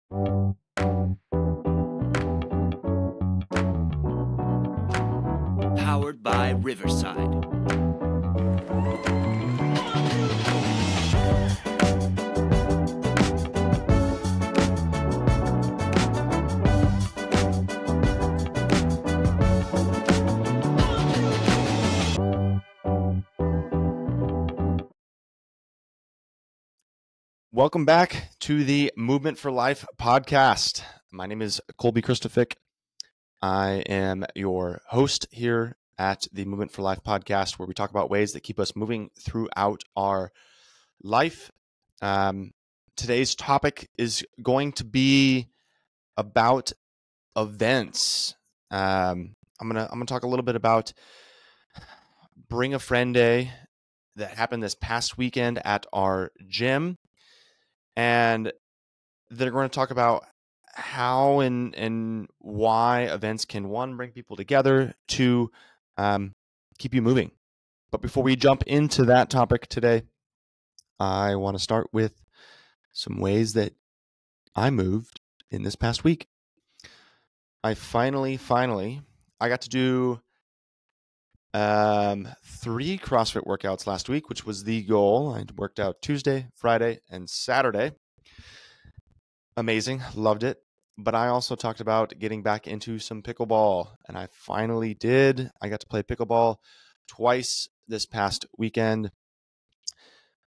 Powered by Riverside. Welcome back to the Movement for Life podcast. My name is Kolby Krystofik. I am your host here at the Movement for Life podcast, where we talk about ways that keep us moving throughout our life. Today's topic is going to be about events. I'm gonna talk a little bit about Bring a Friend Day that happened this past weekend at our gym. And they're going to talk about how and why events can, one, bring people together, two, keep you moving. But before we jump into that topic today, I want to start with some ways that I moved in this past week. I finally, I got to do 3 CrossFit workouts last week, which was the goal. I worked out Tuesday, Friday, and Saturday. Amazing. Loved it. But I also talked about getting back into some pickleball, and I finally did. I got to play pickleball twice this past weekend.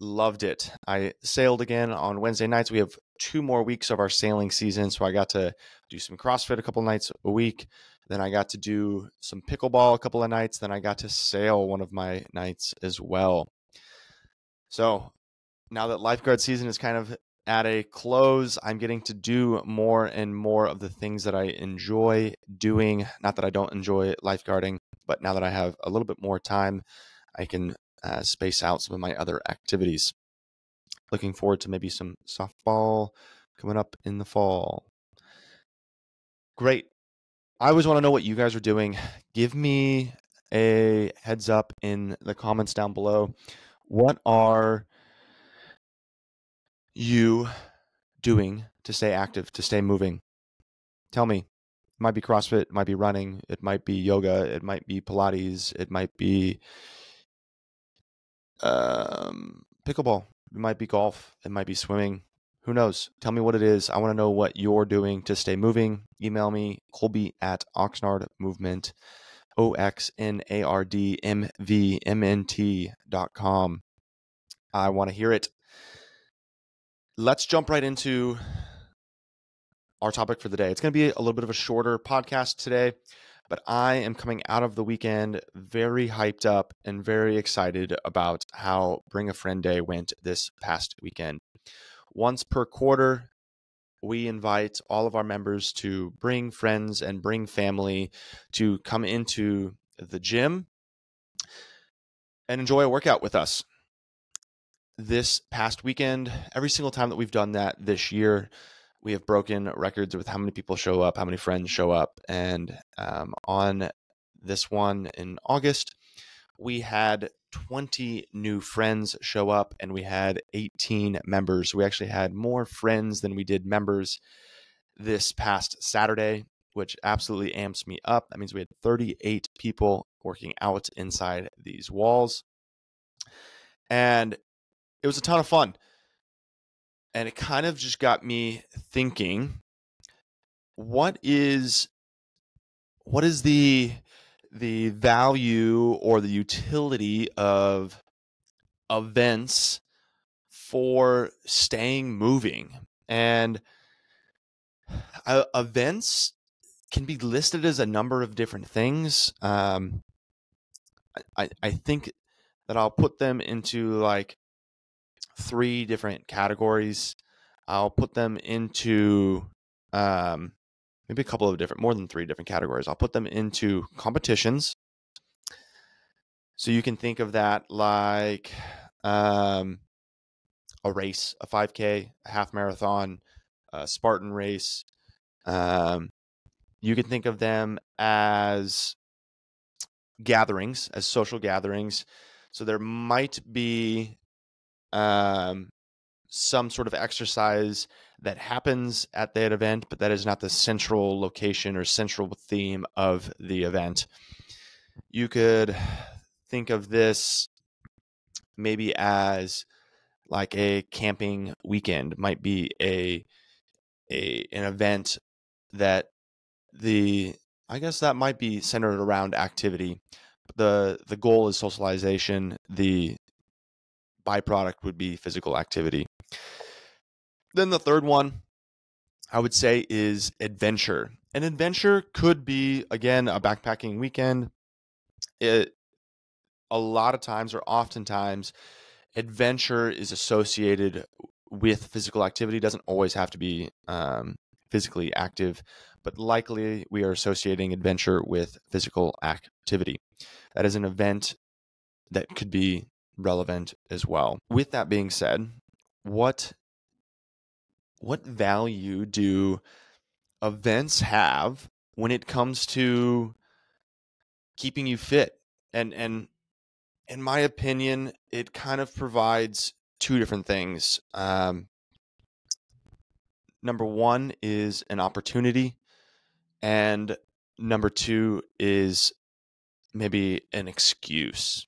Loved it. I sailed again on Wednesday nights. We have 2 more weeks of our sailing season, so I got to do some CrossFit a couple nights a week. Then I got to do some pickleball a couple of nights. Then I got to sail one of my nights as well. So now that lifeguard season is kind of at a close, I'm getting to do more and more of the things that I enjoy doing. Not that I don't enjoy lifeguarding, but now that I have a little bit more time, I can space out some of my other activities. Looking forward to maybe some softball coming up in the fall. Great. I always want to know what you guys are doing. Give me a heads up in the comments down below. What are you doing to stay active, to stay moving? Tell me. It might be CrossFit, it might be running, it might be yoga, it might be Pilates, it might be pickleball, it might be golf, it might be swimming. Who knows? Tell me what it is. I want to know what you're doing to stay moving. Email me, Kolby at Oxnard Movement, OXNARDMVMNT.com. I want to hear it. Let's jump right into our topic for the day. It's going to be a little bit of a shorter podcast today, but I am coming out of the weekend very hyped up and very excited about how Bring a Friend Day went this past weekend. Once per quarter, we invite all of our members to bring friends and bring family to come into the gym and enjoy a workout with us. This past weekend, every single time that we've done that this year, we have broken records with how many people show up, how many friends show up. And on this one in August, we had 20 new friends show up and we had 18 members. We actually had more friends than we did members this past Saturday, which absolutely amps me up. That means we had 38 people working out inside these walls. And it was a ton of fun. And it kind of just got me thinking, what is the value or the utility of events for staying moving? And events can be listed as a number of different things. I think that I'll put them into like 3 different categories. I'll put them into maybe a couple of different, more than 3 different categories. I'll put them into competitions. So you can think of that like a race, a 5K, a half marathon, a Spartan race. You can think of them as gatherings, as social gatherings. So there might be some sort of exercise that happens at that event, but that is not the central location or central theme of the event. You could think of this maybe as like a camping weekend. Might be an event that I guess that might be centered around activity. The goal is socialization. The byproduct would be physical activity. Then the third one I would say is adventure. An adventure could be, again, a backpacking weekend. A lot of times, or oftentimes, adventure is associated with physical activity. It doesn't always have to be physically active, but likely we are associating adventure with physical activity. That is an event that could be relevant as well. With that being said, what value do events have when it comes to keeping you fit? And in my opinion, it kind of provides two different things. Number one is an opportunity, and number two is maybe an excuse.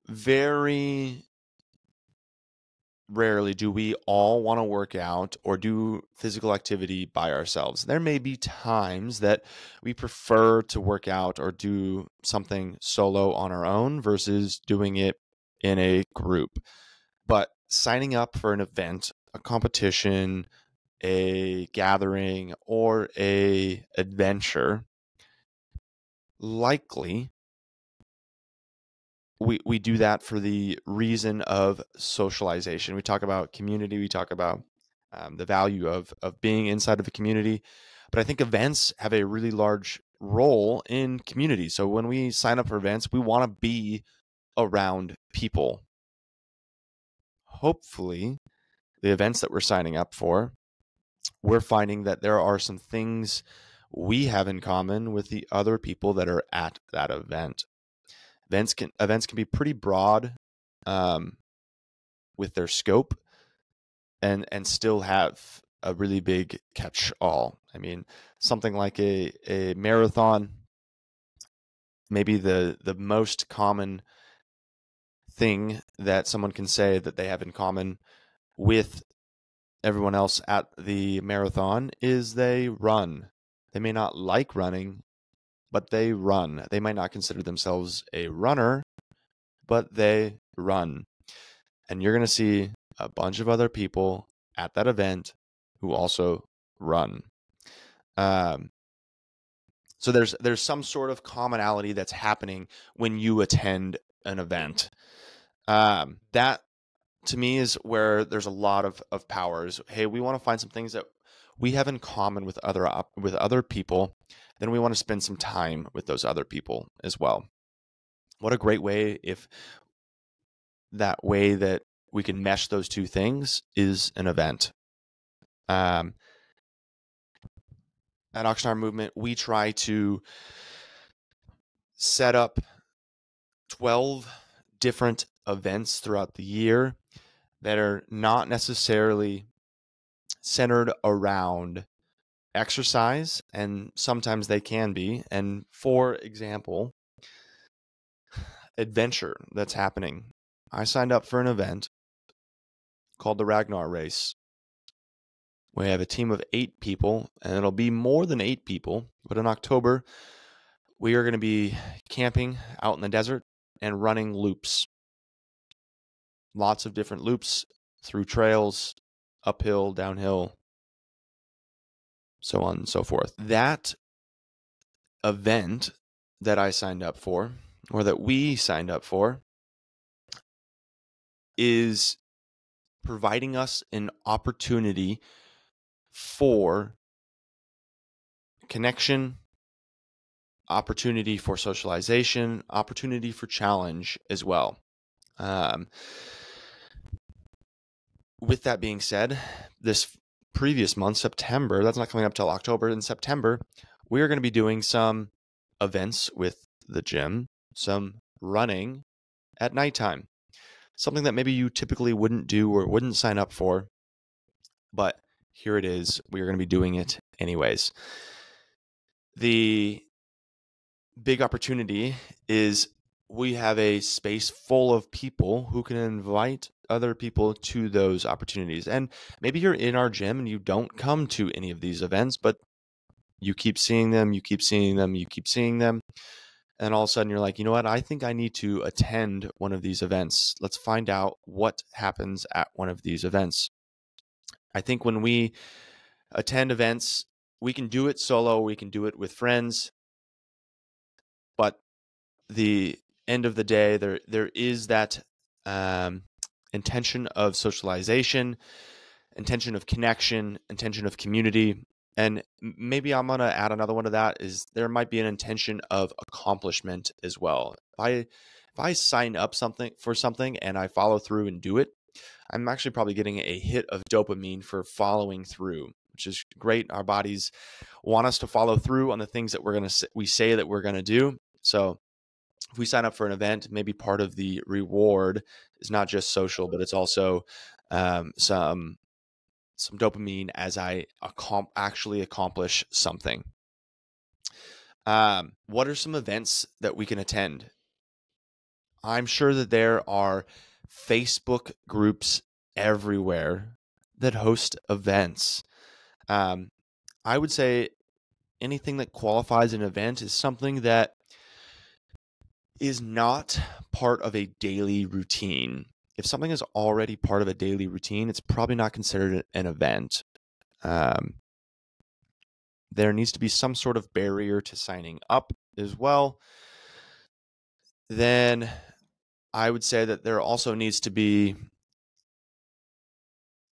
Very rarely do we all want to work out or do physical activity by ourselves. There may be times that we prefer to work out or do something solo on our own versus doing it in a group. But signing up for an event, a competition, a gathering, or a adventure, likely we do that for the reason of socialization. We talk about community. We talk about the value of being inside of a community. But I think events have a really large role in community. So when we sign up for events, we want to be around people. Hopefully, the events that we're signing up for, we're finding that there are some things we have in common with the other people that are at that event. Events can be pretty broad with their scope and still have a really big catch-all. I mean, something like a marathon, maybe the most common thing that someone can say that they have in common with everyone else at the marathon is they run. They may not like running, but they run. They might not consider themselves a runner, but they run. And you're going to see a bunch of other people at that event who also run. So there's some sort of commonality that's happening when you attend an event. That to me is where there's a lot of powers. Hey, we want to find some things that we have in common with other people. Then we want to spend some time with those other people as well. What a great way if that way that we can mesh those two things is an event. At Oxnard Movement, we try to set up 12 different events throughout the year that are not necessarily centered around exercise, and sometimes they can be. And for example, adventure that's happening. I signed up for an event called the Ragnar Race. We have a team of 8 people, and it'll be more than 8 people. But in October, we are going to be camping out in the desert and running loops. Lots of different loops through trails, uphill, downhill, so on and so forth. That event that I signed up for, or that we signed up for, is providing us an opportunity for connection, opportunity for socialization, opportunity for challenge as well. With that being said, this previous month, September, that's not coming up till October. In September, we are going to be doing some events with the gym, some running at nighttime. something that maybe you typically wouldn't do or wouldn't sign up for, but here it is. We are going to be doing it anyways. The big opportunity is we have a space full of people who can invite other people to those opportunities. And maybe you're in our gym and you don't come to any of these events, but you keep seeing them, you keep seeing them, you keep seeing them. And all of a sudden you're like, you know what? I think I need to attend one of these events. Let's find out what happens at one of these events. I think when we attend events, we can do it solo, we can do it with friends, but the end of the day, there is that intention of socialization, intention of connection, intention of community. And maybe I'm going to add another one to that is there might be an intention of accomplishment as well. If I sign up for something and I follow through and do it, I'm actually probably getting a hit of dopamine for following through, which is great. Our bodies want us to follow through on the things that we say that we're going to do. So if we sign up for an event, maybe part of the reward is not just social, but it's also some dopamine as I actually accomplish something. What are some events that we can attend? I'm sure that there are Facebook groups everywhere that host events. I would say anything that qualifies an event is something that is not part of a daily routine. If something is already part of a daily routine, it's probably not considered an event. There needs to be some sort of barrier to signing up as well. Then I would say that there also needs to be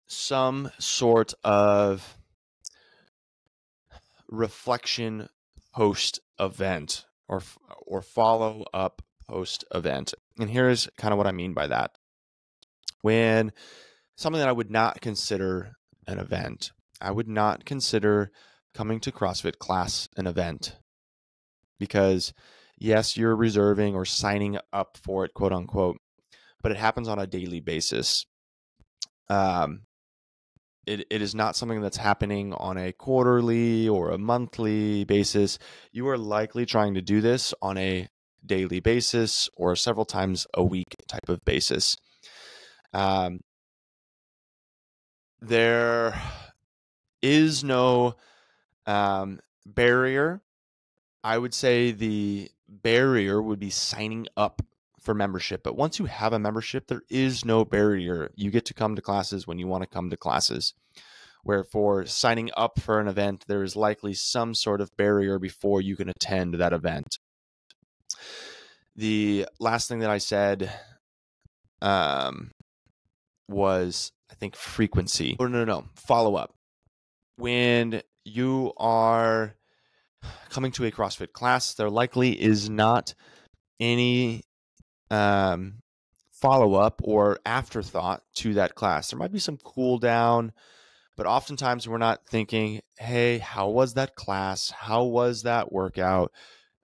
some sort of reflection post event or follow up post event. And here's kind of what I mean by that. When something that I would not consider an event, I would not consider coming to CrossFit class an event, because yes, you're reserving or signing up for it, quote unquote, but it happens on a daily basis. It is not something that's happening on a quarterly or a monthly basis. You are likely trying to do this on a daily basis or several times a week type of basis. There is no barrier. I would say the barrier would be signing up for membership. But once you have a membership, there is no barrier. You get to come to classes when you want to come to classes. Where for signing up for an event, there is likely some sort of barrier before you can attend that event. The last thing that I said was, I think, frequency. No, follow up. When you are coming to a CrossFit class, there likely is not any follow-up or afterthought to that class. There might be some cool down, but oftentimes we're not thinking, hey, how was that class? How was that workout?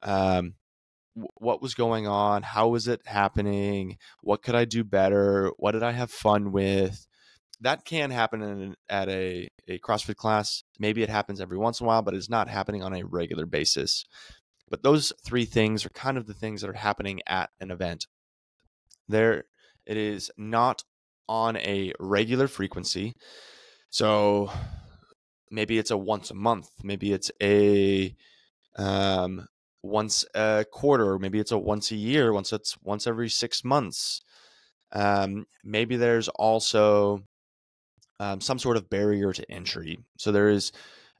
What was going on? How was it happening? What could I do better? What did I have fun with? That can happen at a CrossFit class. Maybe it happens every once in a while, but it's not happening on a regular basis. But those three things are kind of the things that are happening at an event. It is not on a regular frequency. So maybe it's a once a month. Maybe it's a once a quarter. Maybe it's a once a year. Once every 6 months. Maybe there's also some sort of barrier to entry. So there is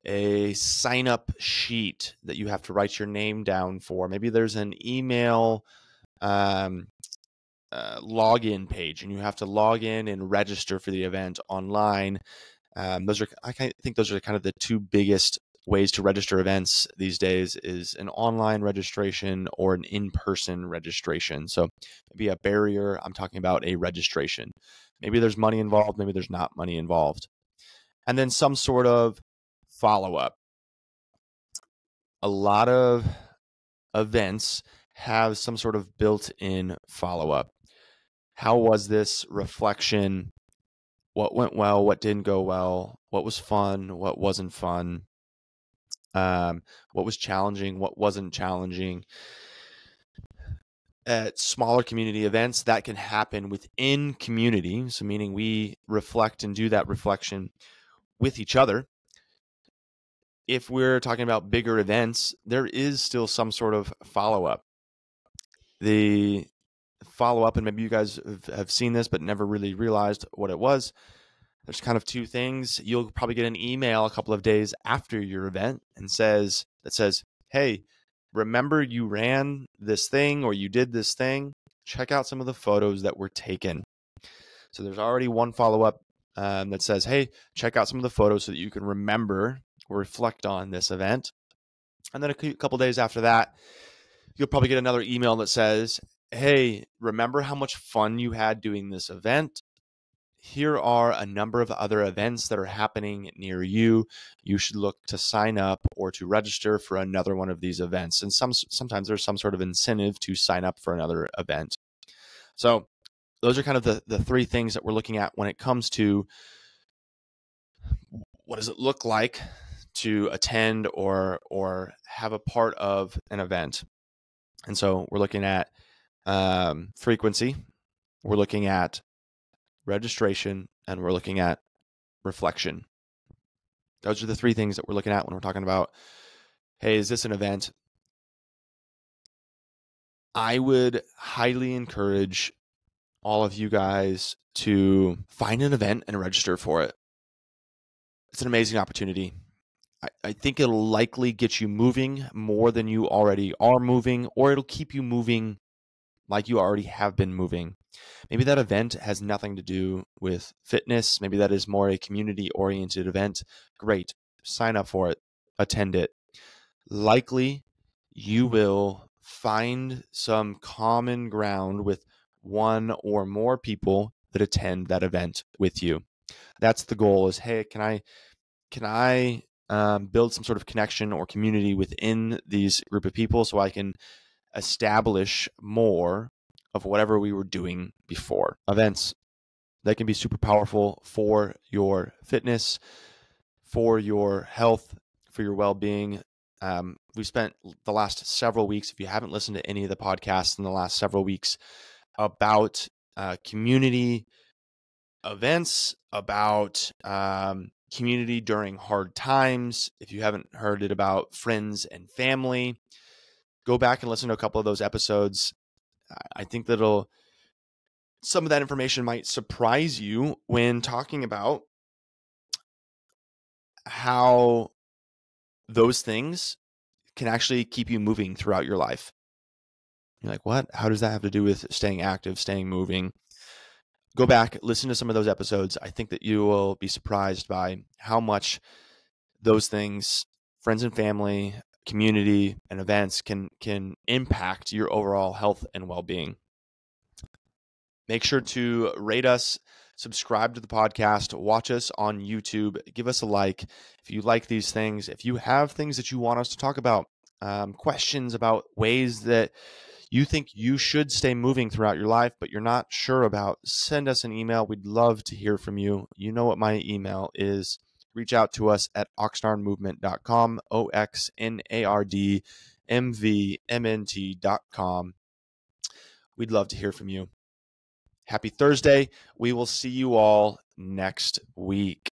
a sign-up sheet that you have to write your name down for. Maybe there's an email login page, and you have to log in and register for the event online. I think those are kind of the two biggest ways to register events these days, is an online registration or an in-person registration. So maybe a barrier, I'm talking about a registration. Maybe there's money involved, maybe there's not money involved. And then some sort of follow-up. A lot of events have some sort of built-in follow-up. How was this reflection? What went well? What didn't go well? What was fun? What wasn't fun? What was challenging? What wasn't challenging? At smaller community events, that can happen within community. So meaning we reflect and do that reflection with each other. If we're talking about bigger events, there is still some sort of follow-up. The follow-up, and maybe you guys have seen this but never really realized what it was. There's kind of two things. You'll probably get an email a couple of days after your event that says, hey, remember you ran this thing or you did this thing? Check out some of the photos that were taken. So there's already one follow-up that says, hey, check out some of the photos so that you can remember or reflect on this event. And then a couple days after that, you'll probably get another email that says, hey, remember how much fun you had doing this event? Here are a number of other events that are happening near you. You should look to sign up or to register for another one of these events. And sometimes there's some sort of incentive to sign up for another event. So those are kind of the three things that we're looking at when it comes to what does it look like to attend or have a part of an event. And so we're looking at frequency, we're looking at registration, and we're looking at reflection. Those are the three things that we're looking at when we're talking about, hey, is this an event? I would highly encourage all of you guys to find an event and register for it. It's an amazing opportunity. I think it'll likely get you moving more than you already are moving, or it'll keep you moving like you already have been moving. Maybe that event has nothing to do with fitness. Maybe that is more a community-oriented event. Great. Sign up for it. Attend it. Likely, you will find some common ground with one or more people that attend that event with you. That's the goal is, hey, can I build some sort of connection or community within these group of people so I can establish more of whatever we were doing before. Events that can be super powerful for your fitness, for your health, for your well-being. We spent the last several weeks, if you haven't listened to any of the podcasts in the last several weeks, about community events, about community during hard times. If you haven't heard it about friends and family, go back and listen to a couple of those episodes. I think some of that information might surprise you when talking about how those things can actually keep you moving throughout your life. You're like, what? How does that have to do with staying active, staying moving? Go back, listen to some of those episodes. I think that you will be surprised by how much those things, friends and family, community, and events can impact your overall health and well-being. Make sure to rate us, subscribe to the podcast, watch us on YouTube, give us a like if you like these things. If you have things that you want us to talk about, questions about ways that you think you should stay moving throughout your life, but you're not sure about, send us an email. We'd love to hear from you. You know what my email is. Reach out to us at oxnardmovement.com, OXNARDMVMNT.com. We'd love to hear from you. Happy Thursday. We will see you all next week.